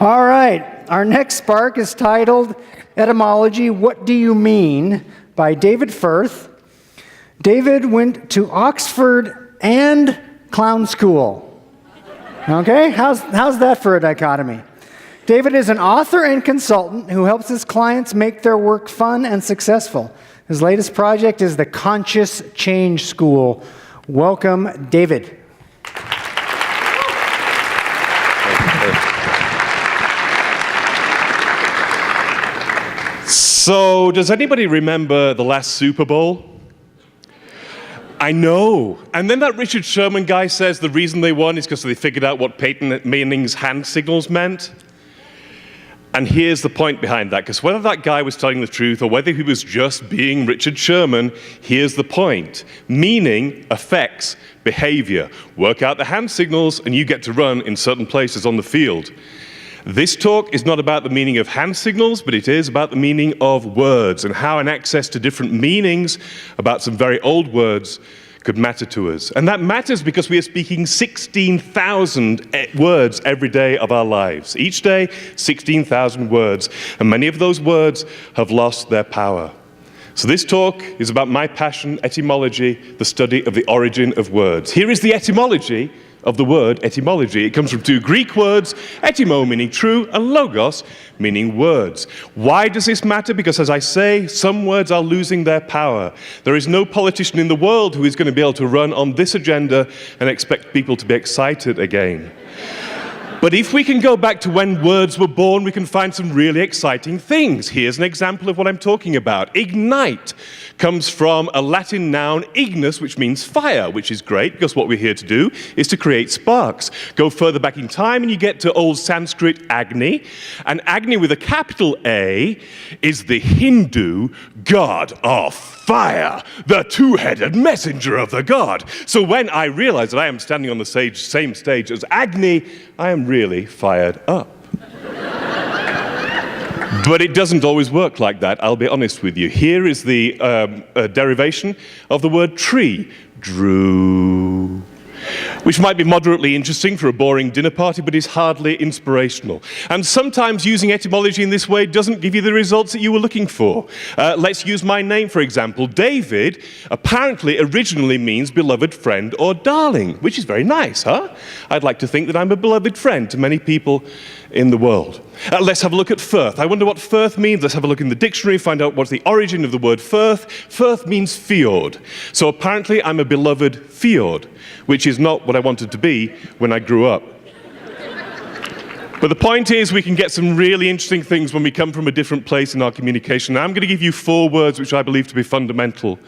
All right, our next spark is titled Etymology, What Do You Mean? By David Firth. David went to Oxford and clown school. Okay, how's that for a dichotomy? David is an author and consultant who helps his clients make their work fun and successful. His latest project is the Conscious Change School. Welcome, David. So, does anybody remember the last Super Bowl? I know. And then that Richard Sherman guy says the reason they won is because they figured out what Peyton Manning's hand signals meant. And here's the point behind that, because whether that guy was telling the truth or whether he was just being Richard Sherman, here's the point. Meaning affects behavior. Work out the hand signals and you get to run in certain places on the field. This talk is not about the meaning of hand signals, but it is about the meaning of words and how an access to different meanings about some very old words could matter to us. And that matters because we are speaking 16,000 words every day of our lives. Each day, 16,000 words. And many of those words have lost their power. So this talk is about my passion, etymology, the study of the origin of words. Here is the etymology of the word etymology. It comes from two Greek words, etymo meaning true, and logos meaning words. Why does this matter? Because as I say, some words are losing their power. There is no politician in the world who is going to be able to run on this agenda and expect people to be excited again. But if we can go back to when words were born, we can find some really exciting things. Here's an example of what I'm talking about. Ignite comes from a Latin noun, ignis, which means fire, which is great because what we're here to do is to create sparks. Go further back in time and you get to old Sanskrit Agni. And Agni with a capital A is the Hindu god of fire, the two-headed messenger of the god. So when I realize that I am standing on the same stage as Agni, I am really fired up. But it doesn't always work like that, I'll be honest with you. Here is the derivation of the word tree, drew, which might be moderately interesting for a boring dinner party, but is hardly inspirational. And sometimes using etymology in this way doesn't give you the results that you were looking for. Let's use my name, for example. David apparently originally means beloved friend or darling, which is very nice, huh? I'd like to think that I'm a beloved friend to many people in the world. Let's have a look at Firth. I wonder what Firth means. Let's have a look in the dictionary, find out what's the origin of the word Firth. Firth means fjord. So apparently I'm a beloved fjord, which is not what I wanted to be when I grew up. But the point is, we can get some really interesting things when we come from a different place in our communication. Now, I'm going to give you 4 words which I believe to be fundamental.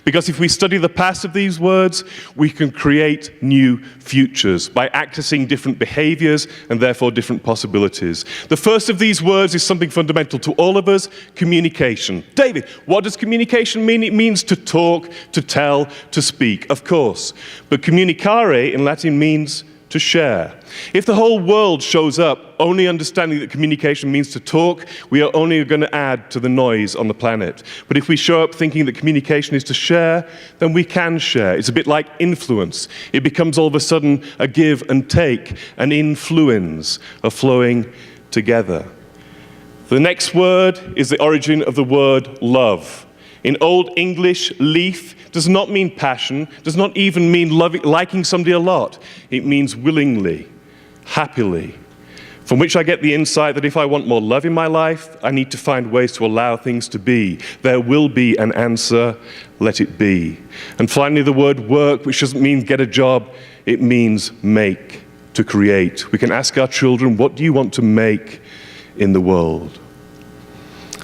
Because if we study the past of these words, we can create new futures by accessing different behaviors and therefore different possibilities. The first of these words is something fundamental to all of us, communication. David, what does communication mean? It means to talk, to tell, to speak, of course. But communicare in Latin means to share. If the whole world shows up only understanding that communication means to talk, we are only going to add to the noise on the planet. But if we show up thinking that communication is to share, then we can share. It's a bit like influence. It becomes all of a sudden a give and take, an in-fluens, a flowing together. The next word is the origin of the word love. In Old English, leaf does not mean passion, does not even mean liking somebody a lot. It means willingly, happily, from which I get the insight that if I want more love in my life, I need to find ways to allow things to be. There will be an answer, let it be. And finally, the word work, which doesn't mean get a job, it means make, to create. We can ask our children, what do you want to make in the world?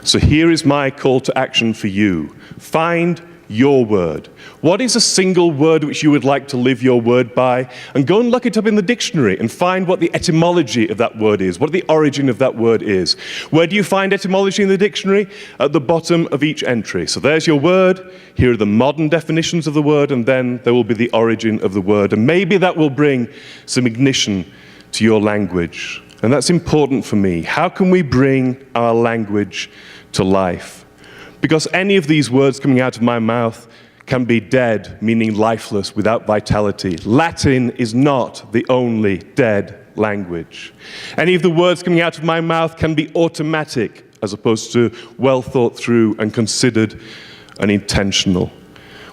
So here is my call to action for you. Find your word. What is a single word which you would like to live your word by? And go and look it up in the dictionary and find what the etymology of that word is, what the origin of that word is. Where do you find etymology in the dictionary? At the bottom of each entry. So there's your word, here are the modern definitions of the word, and then there will be the origin of the word. And maybe that will bring some ignition to your language. And that's important for me. How can we bring our language to life? Because any of these words coming out of my mouth can be dead, meaning lifeless, without vitality. Latin is not the only dead language. Any of the words coming out of my mouth can be automatic, as opposed to well thought through and considered and intentional.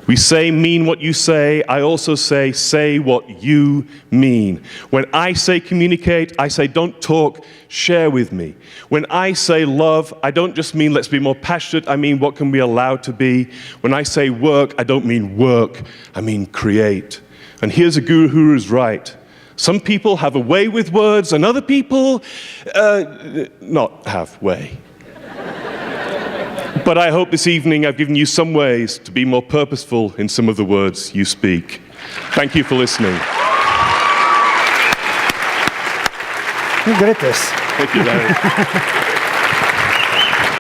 We say, mean what you say. I also say what you mean. When I say communicate, I say don't talk, share with me. When I say love, I don't just mean let's be more passionate, I mean what can we allow to be. When I say work, I don't mean work, I mean create. And here's a guru who's right. Some people have a way with words, and other people not have way. But I hope this evening I've given you some ways to be more purposeful in some of the words you speak. Thank you for listening. You're good at this. Thank you, Larry.